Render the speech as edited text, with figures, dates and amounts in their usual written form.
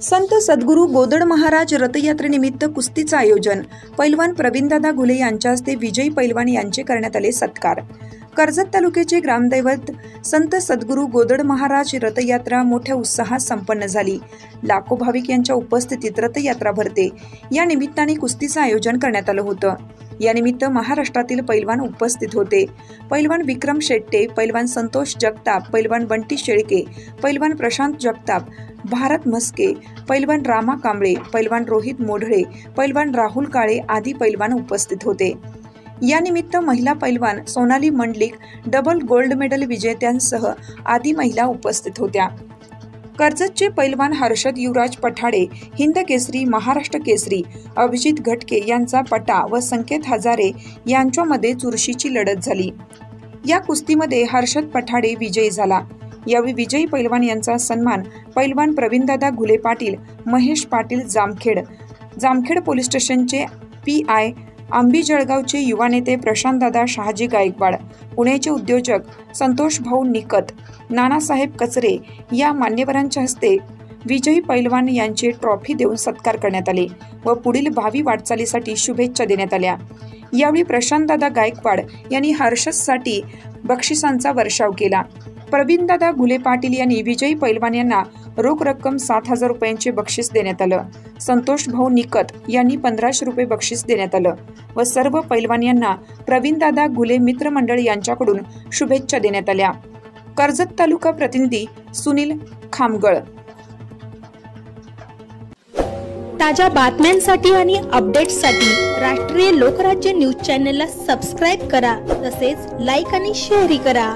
संत सद्गुरू गोदड महाराज रथयात्रेनिमित्त कुस्तीचं आयोजन। पैलवान प्रवीणदादा घुले यांच्या हस्ते विजयी पैलवान यांचे करण्यात आले सत्कार। कर्जत तालुक्याचे ग्रामदैवत संत सद्गुरू गोदड महाराज रथयात्रा मोठ्या उत्साहात संपन्न झाली। लाखो भाविक यांच्या उपस्थितीत रथयात्रा भरते। या निमित्ताने कुस्तीचं आयोजन करण्यात आलं होतं। या निमित्त महाराष्ट्रातील पैलवान उपस्थित होते। पैलवान विक्रम शेट्टे, पैलवान संतोष जगताप, पैलवान बंटी शेळके, पैलवान प्रशांत जगताप, भारत म्हस्के, पैलवान रामा कांबळे, पैलवान रोहित मोढळे, पैलवान राहुल काळे आदी पैलवान उपस्थित होते। या निमित्त महिला पैलवान Sonali Mandlik, double gold medal विजेत्यांसह आदी महिला उपस्थित होत्या। कर्जतचे पैलवान हर्षद युवराज पठाडे हिंद केसरी, महाराष्ट्र केसरी, अभिजित घटके यांचा पटा व संकेत हजारे यांच्यामध्ये चुरशीची लढत झाली। या कुस्तीमध्ये हर्षद पठाडे विजयी झाला। यावेळी विजयी पैलवान यांचा सन्मान पैलवान प्रवीणदादा घुले पाटील, महेश पाटील जामखेड पोलीस स्टेशनचे PI, आंबी जळगावचे युवा नेते प्रशांतदादा शहाजी गायकवाड, पुण्याचे उद्योजक संतोष भाऊ निकत, नानासाहेब कचरे या मान्यवरांच्या हस्ते विजयी पैलवान यांचे ट्रॉफी देऊन सत्कार करण्यात आले व पुढील भावी वाटचालीसाठी शुभेच्छा देण्यात आल्या। यावेळी प्रशांतदादा गायकवाड यांनी हर्षदसाठी बक्षिसांचा वर्षाव केला। प्रवीणदादा घुले पाटील यांनी विजयी पैलवान यांना रोख रक्कम 7,000 रुपयांचे बक्षीस देण्यात आलं। संतोष भाऊ निकत यांनी 1,500 रुपये बक्षीस देण्यात आलं व सर्व पैलवान यांना प्रवीणदादा घुले मित्रमंडळ यांच्याकडून शुभेच्छा देण्यात आल्या। कर्जत तालुका प्रतिनिधी सुनील खामगळ। ताज्या बातम्यांसाठी आणि अपडेट्ससाठी राष्ट्रीय लोकराज्य न्यूज चॅनलला सबस्क्राईब करा, तसेच लाईक आणि शेअर करा।